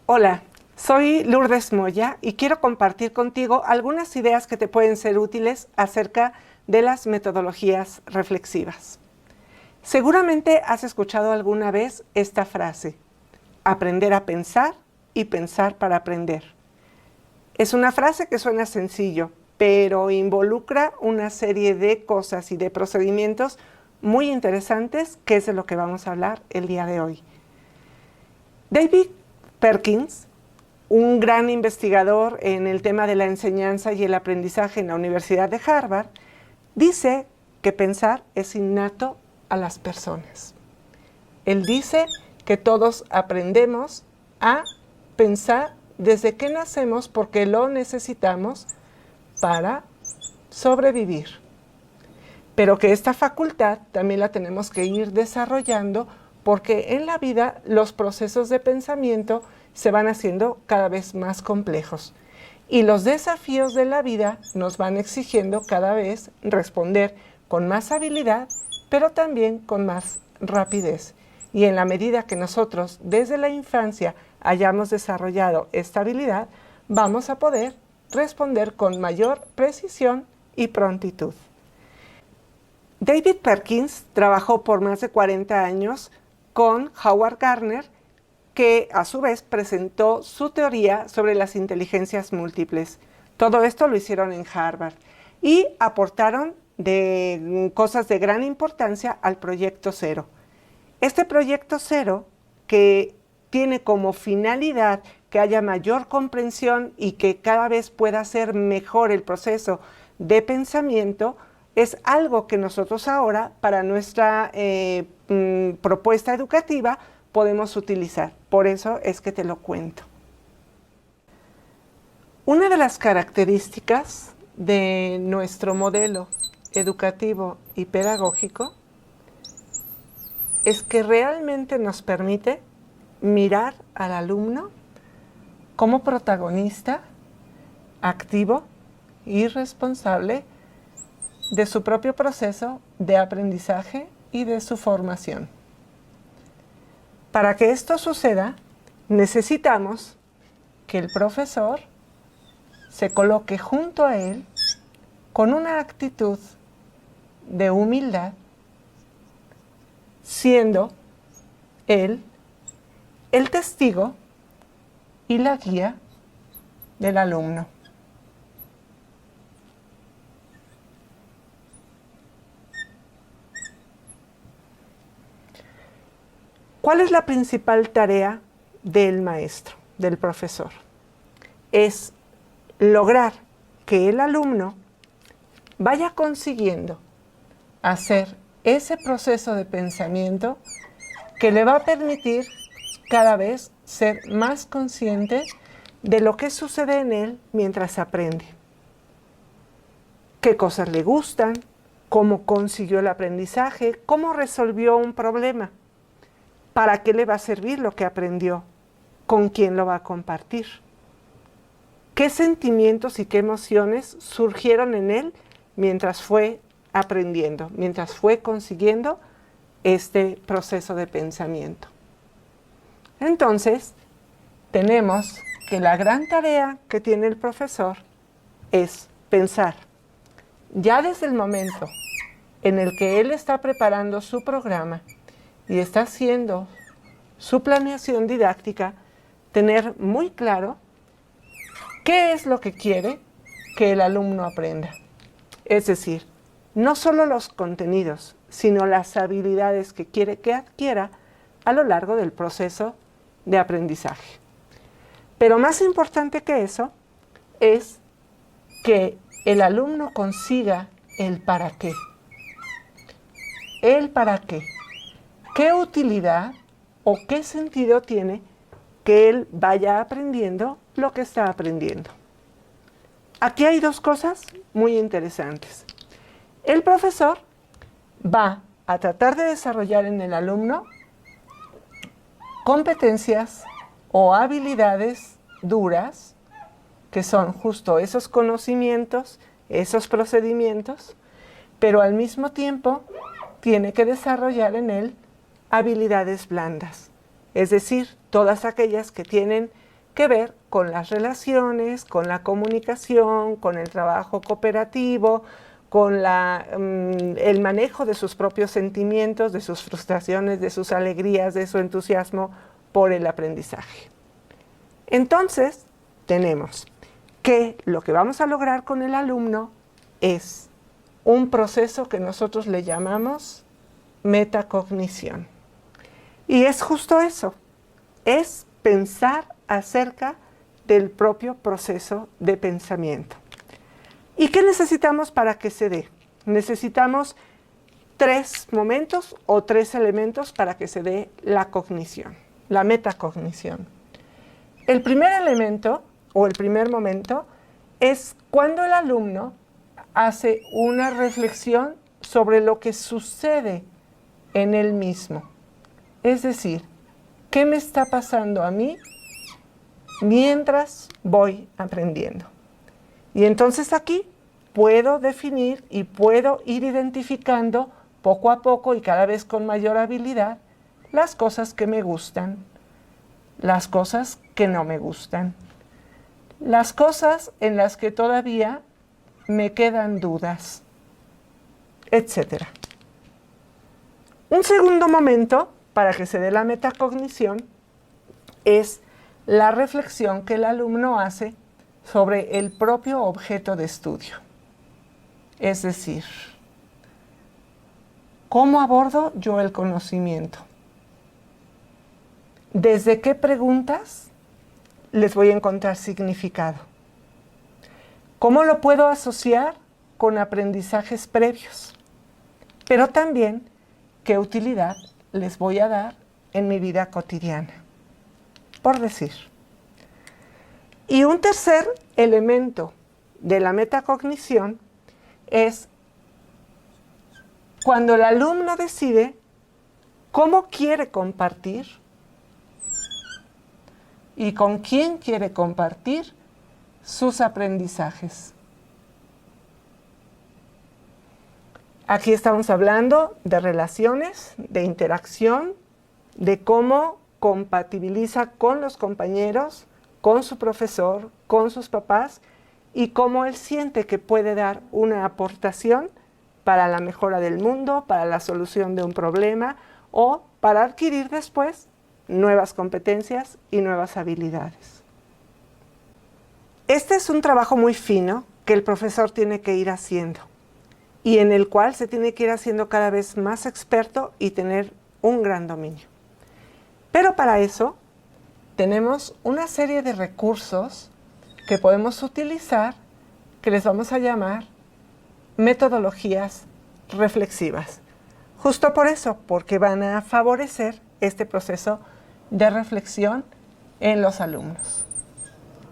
Hola, soy Lourdes Moya y quiero compartir contigo algunas ideas que te pueden ser útiles acerca de las metodologías reflexivas. Seguramente has escuchado alguna vez esta frase: aprender a pensar y pensar para aprender. Es una frase que suena sencillo, pero involucra una serie de cosas y de procedimientos muy interesantes, que es de lo que vamos a hablar el día de hoy. David Perkins, un gran investigador en el tema de la enseñanza y el aprendizaje en la Universidad de Harvard, dice que pensar es innato a las personas. Él dice que todos aprendemos a pensar desde que nacemos porque lo necesitamos para sobrevivir. Pero que esta facultad también la tenemos que ir desarrollando porque en la vida los procesos de pensamiento se van haciendo cada vez más complejos y los desafíos de la vida nos van exigiendo cada vez responder con más habilidad, pero también con más rapidez. Y en la medida que nosotros desde la infancia hayamos desarrollado esta habilidad, vamos a poder responder con mayor precisión y prontitud. David Perkins trabajó por más de 40 años con Howard Gardner, que a su vez presentó su teoría sobre las inteligencias múltiples. Todo esto lo hicieron en Harvard y aportaron cosas de gran importancia al Proyecto Cero. Este Proyecto Cero, que tiene como finalidad que haya mayor comprensión y que cada vez pueda ser mejor el proceso de pensamiento, es algo que nosotros ahora para nuestra propuesta educativa podemos utilizar. Por eso es que te lo cuento. Una de las características de nuestro modelo educativo y pedagógico es que realmente nos permite mirar al alumno como protagonista activo y responsable de su propio proceso de aprendizaje y de su formación. Para que esto suceda, necesitamos que el profesor se coloque junto a él con una actitud de humildad, siendo él el testigo y la guía del alumno. ¿Cuál es la principal tarea del maestro, del profesor? Es lograr que el alumno vaya consiguiendo hacer ese proceso de pensamiento que le va a permitir cada vez ser más consciente de lo que sucede en él mientras aprende. ¿Qué cosas le gustan? ¿Cómo consiguió el aprendizaje? ¿Cómo resolvió un problema? ¿Para qué le va a servir lo que aprendió? ¿Con quién lo va a compartir? ¿Qué sentimientos y qué emociones surgieron en él mientras fue aprendiendo, mientras fue consiguiendo este proceso de pensamiento? Entonces, tenemos que la gran tarea que tiene el profesor es pensar. Ya desde el momento en el que él está preparando su programa y está haciendo su planeación didáctica, tener muy claro qué es lo que quiere que el alumno aprenda. Es decir, no solo los contenidos, sino las habilidades que quiere que adquiera a lo largo del proceso de aprendizaje. Pero más importante que eso es que el alumno consiga el para qué. El para qué. ¿Qué utilidad o qué sentido tiene que él vaya aprendiendo lo que está aprendiendo? Aquí hay dos cosas muy interesantes. El profesor va a tratar de desarrollar en el alumno competencias o habilidades duras, que son justo esos conocimientos, esos procedimientos, pero al mismo tiempo tiene que desarrollar en él habilidades blandas, es decir, todas aquellas que tienen que ver con las relaciones, con la comunicación, con el trabajo cooperativo, con el manejo de sus propios sentimientos, de sus frustraciones, de sus alegrías, de su entusiasmo por el aprendizaje. Entonces, tenemos que lo que vamos a lograr con el alumno es un proceso que nosotros le llamamos metacognición. Y es justo eso, es pensar acerca del propio proceso de pensamiento. ¿Y qué necesitamos para que se dé? Necesitamos 3 momentos o 3 elementos para que se dé la cognición, la metacognición. El primer elemento o el primer momento es cuando el alumno hace una reflexión sobre lo que sucede en él mismo. Es decir, ¿qué me está pasando a mí mientras voy aprendiendo? Y entonces aquí puedo definir y puedo ir identificando poco a poco y cada vez con mayor habilidad las cosas que me gustan, las cosas que no me gustan, las cosas en las que todavía me quedan dudas, etc. Un segundo momento para que se dé la metacognición es la reflexión que el alumno hace sobre el propio objeto de estudio. Es decir, ¿cómo abordo yo el conocimiento? ¿Desde qué preguntas les voy a encontrar significado? ¿Cómo lo puedo asociar con aprendizajes previos? Pero también, ¿qué utilidad les voy a dar en mi vida cotidiana? Por decir. Y un tercer elemento de la metacognición es cuando el alumno decide cómo quiere compartir y con quién quiere compartir sus aprendizajes. Aquí estamos hablando de relaciones, de interacción, de cómo compatibiliza con los compañeros, con su profesor, con sus papás y cómo él siente que puede dar una aportación para la mejora del mundo, para la solución de un problema o para adquirir después nuevas competencias y nuevas habilidades. Este es un trabajo muy fino que el profesor tiene que ir haciendo y en el cual se tiene que ir haciendo cada vez más experto y tener un gran dominio. Pero para eso tenemos una serie de recursos que podemos utilizar que les vamos a llamar metodologías reflexivas. Justo por eso, porque van a favorecer este proceso de reflexión en los alumnos.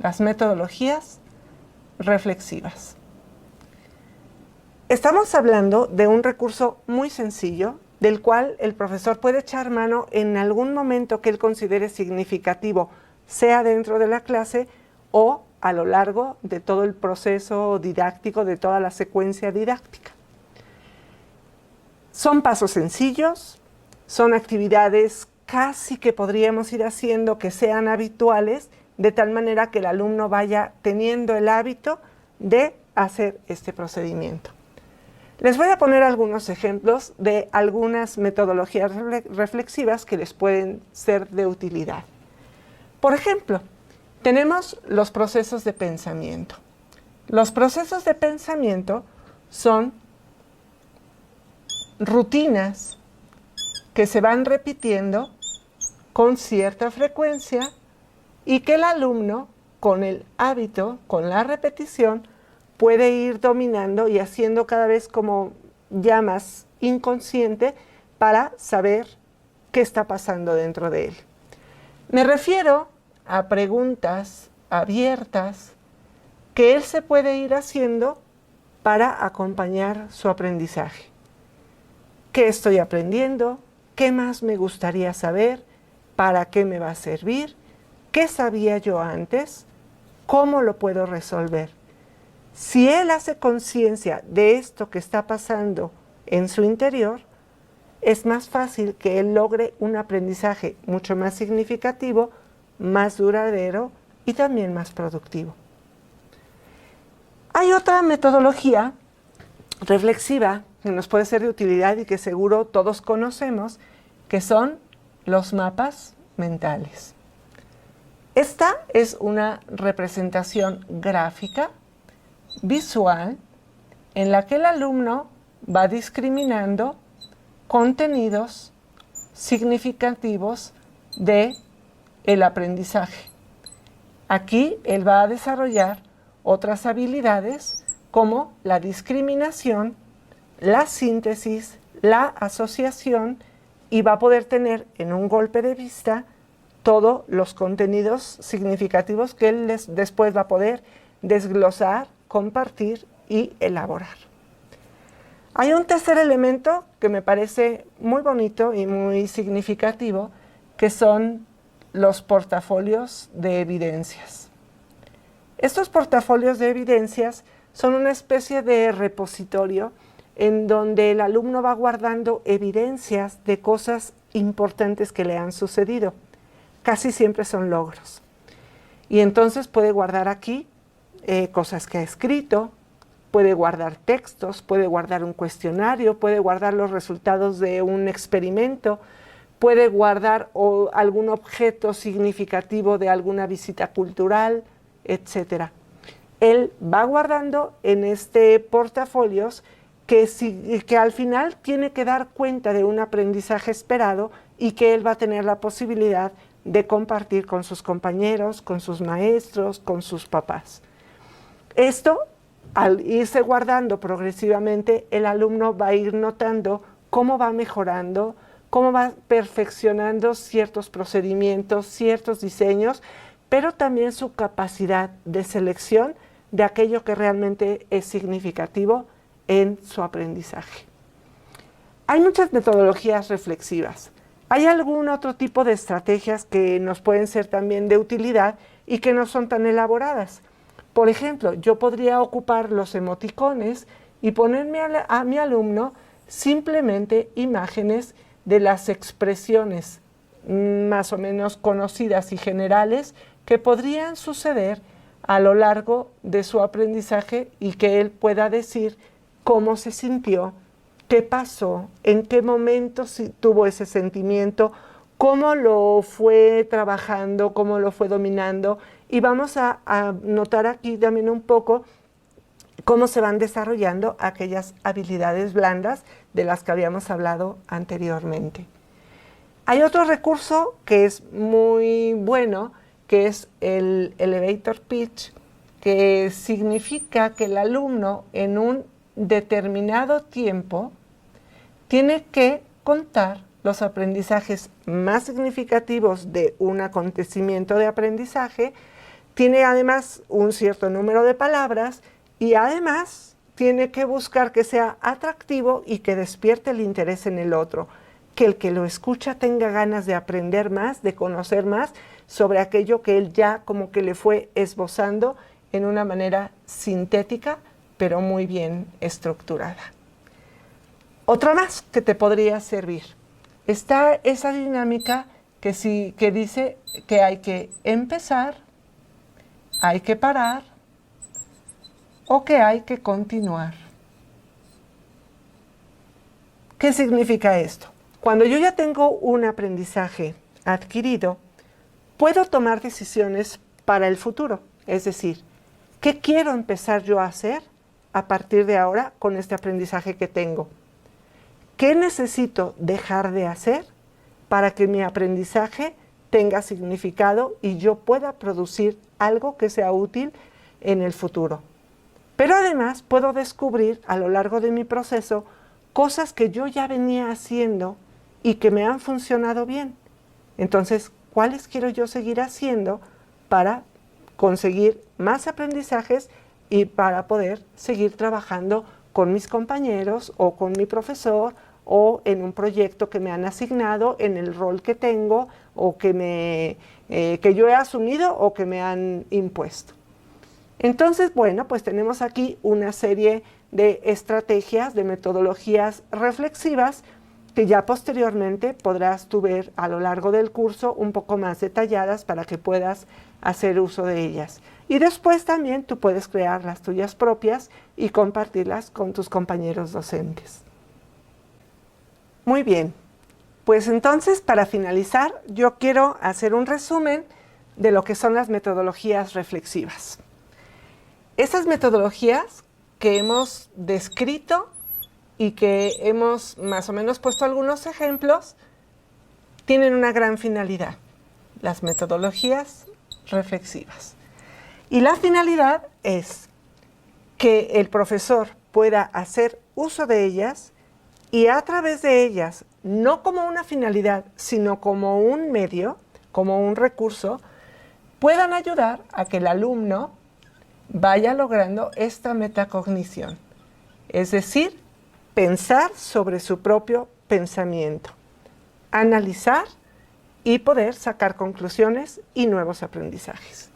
Las metodologías reflexivas. Estamos hablando de un recurso muy sencillo, del cual el profesor puede echar mano en algún momento que él considere significativo, sea dentro de la clase o a lo largo de todo el proceso didáctico, de toda la secuencia didáctica. Son pasos sencillos, son actividades casi que podríamos ir haciendo que sean habituales, de tal manera que el alumno vaya teniendo el hábito de hacer este procedimiento. Les voy a poner algunos ejemplos de algunas metodologías reflexivas que les pueden ser de utilidad. Por ejemplo, tenemos los procesos de pensamiento. Los procesos de pensamiento son rutinas que se van repitiendo con cierta frecuencia y que el alumno, con el hábito, con la repetición, puede ir dominando y haciendo cada vez como ya más inconsciente para saber qué está pasando dentro de él. Me refiero a preguntas abiertas que él se puede ir haciendo para acompañar su aprendizaje. ¿Qué estoy aprendiendo? ¿Qué más me gustaría saber? ¿Para qué me va a servir? ¿Qué sabía yo antes? ¿Cómo lo puedo resolver? Si él hace conciencia de esto que está pasando en su interior, es más fácil que él logre un aprendizaje mucho más significativo, más duradero y también más productivo. Hay otra metodología reflexiva que nos puede ser de utilidad y que seguro todos conocemos, que son los mapas mentales. Esta es una representación gráfica, visual, en la que el alumno va discriminando contenidos significativos del aprendizaje. Aquí él va a desarrollar otras habilidades como la discriminación, la síntesis, la asociación, y va a poder tener en un golpe de vista todos los contenidos significativos que él después va a poder desglosar, compartir y elaborar. Hay un tercer elemento que me parece muy bonito y muy significativo, que son los portafolios de evidencias. Estos portafolios de evidencias son una especie de repositorio en donde el alumno va guardando evidencias de cosas importantes que le han sucedido. Casi siempre son logros. Y entonces puede guardar aquí cosas que ha escrito, puede guardar textos, puede guardar un cuestionario, puede guardar los resultados de un experimento, puede guardar algún objeto significativo de alguna visita cultural, etc. Él va guardando en este portafolios que al final tiene que dar cuenta de un aprendizaje esperado y que él va a tener la posibilidad de compartir con sus compañeros, con sus maestros, con sus papás. Esto, al irse guardando progresivamente, el alumno va a ir notando cómo va mejorando, cómo va perfeccionando ciertos procedimientos, ciertos diseños, pero también su capacidad de selección de aquello que realmente es significativo en su aprendizaje. Hay muchas metodologías reflexivas. Hay algún otro tipo de estrategias que nos pueden ser también de utilidad y que no son tan elaboradas. Por ejemplo, yo podría ocupar los emoticones y ponerme a mi alumno simplemente imágenes de las expresiones más o menos conocidas y generales que podrían suceder a lo largo de su aprendizaje y que él pueda decir cómo se sintió, qué pasó, en qué momento tuvo ese sentimiento, cómo lo fue trabajando, cómo lo fue dominando. Y vamos a notar aquí también un poco cómo se van desarrollando aquellas habilidades blandas de las que habíamos hablado anteriormente. Hay otro recurso que es muy bueno, que es el elevator pitch, que significa que el alumno en un determinado tiempo tiene que contar los aprendizajes más significativos de un acontecimiento de aprendizaje, tiene además un cierto número de palabras y además tiene que buscar que sea atractivo y que despierte el interés en el otro, que el que lo escucha tenga ganas de aprender más, de conocer más sobre aquello que él ya como que le fue esbozando en una manera sintética, pero muy bien estructurada. Otra más que te podría servir. Está esa dinámica que dice que hay que empezar, hay que parar o que hay que continuar. ¿Qué significa esto? Cuando yo ya tengo un aprendizaje adquirido, puedo tomar decisiones para el futuro. Es decir, ¿qué quiero empezar yo a hacer a partir de ahora con este aprendizaje que tengo? ¿Qué necesito dejar de hacer para que mi aprendizaje tenga significado y yo pueda producir algo que sea útil en el futuro? Pero además puedo descubrir a lo largo de mi proceso cosas que yo ya venía haciendo y que me han funcionado bien. Entonces, ¿cuáles quiero yo seguir haciendo para conseguir más aprendizajes y para poder seguir trabajando con mis compañeros o con mi profesor o en un proyecto que me han asignado, en el rol que tengo o que yo he asumido o que me han impuesto? Entonces, bueno, pues tenemos aquí una serie de estrategias, de metodologías reflexivas que ya posteriormente podrás tú ver a lo largo del curso un poco más detalladas para que puedas hacer uso de ellas. Y después también tú puedes crear las tuyas propias y compartirlas con tus compañeros docentes. Muy bien, pues entonces para finalizar yo quiero hacer un resumen de lo que son las metodologías reflexivas. Esas metodologías que hemos descrito y que hemos más o menos puesto algunos ejemplos, tienen una gran finalidad, las metodologías reflexivas. Y la finalidad es que el profesor pueda hacer uso de ellas y a través de ellas, no como una finalidad, sino como un medio, como un recurso, puedan ayudar a que el alumno vaya logrando esta metacognición. Es decir, pensar sobre su propio pensamiento, analizar y poder sacar conclusiones y nuevos aprendizajes.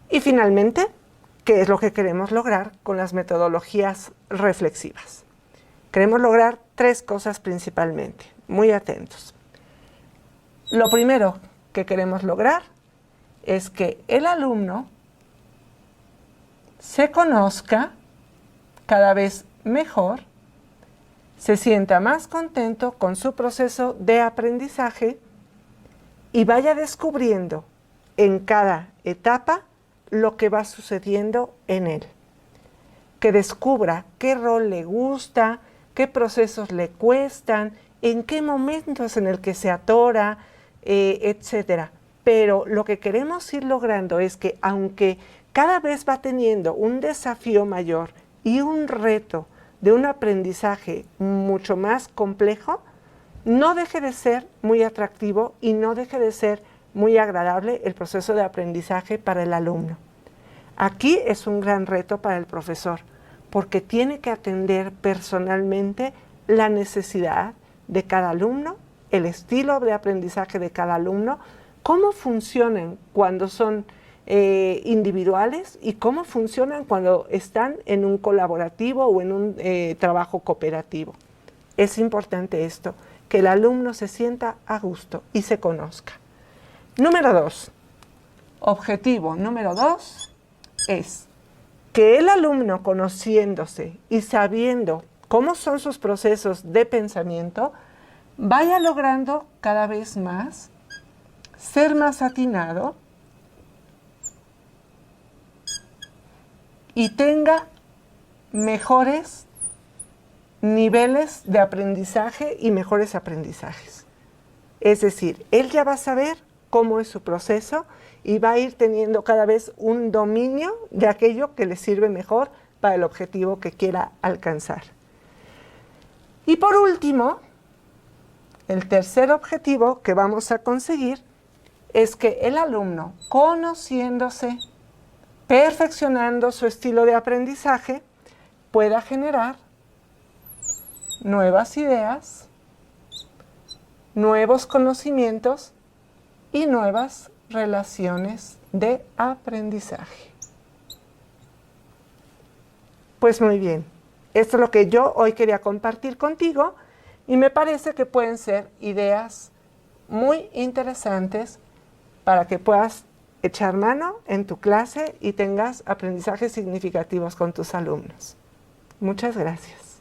Y finalmente, ¿qué es lo que queremos lograr con las metodologías reflexivas? Queremos lograr 3 cosas principalmente, muy atentos. Lo primero que queremos lograr es que el alumno se conozca cada vez mejor, se sienta más contento con su proceso de aprendizaje y vaya descubriendo en cada etapa lo que va sucediendo en él. Que descubra qué rol le gusta, qué procesos le cuestan, en qué momentos en el que se atora, etc. Pero lo que queremos ir logrando es que aunque cada vez va teniendo un desafío mayor y un reto de un aprendizaje mucho más complejo, no deje de ser muy atractivo y no deje de ser muy agradable el proceso de aprendizaje para el alumno. Aquí es un gran reto para el profesor, porque tiene que atender personalmente la necesidad de cada alumno, el estilo de aprendizaje de cada alumno, cómo funcionan cuando son individuales y cómo funcionan cuando están en un colaborativo o en un trabajo cooperativo. Es importante esto, que el alumno se sienta a gusto y se conozca. Número 2. Objetivo número 2 es que el alumno, conociéndose y sabiendo cómo son sus procesos de pensamiento, vaya logrando cada vez más ser más atinado y tenga mejores niveles de aprendizaje y mejores aprendizajes. Es decir, él ya va a saber cómo es su proceso y va a ir teniendo cada vez un dominio de aquello que le sirve mejor para el objetivo que quiera alcanzar. Y por último, el tercer objetivo que vamos a conseguir es que el alumno, conociéndose, perfeccionando su estilo de aprendizaje, pueda generar nuevas ideas, nuevos conocimientos y nuevas relaciones de aprendizaje. Pues muy bien, esto es lo que yo hoy quería compartir contigo y me parece que pueden ser ideas muy interesantes para que puedas echar mano en tu clase y tengas aprendizajes significativos con tus alumnos. Muchas gracias.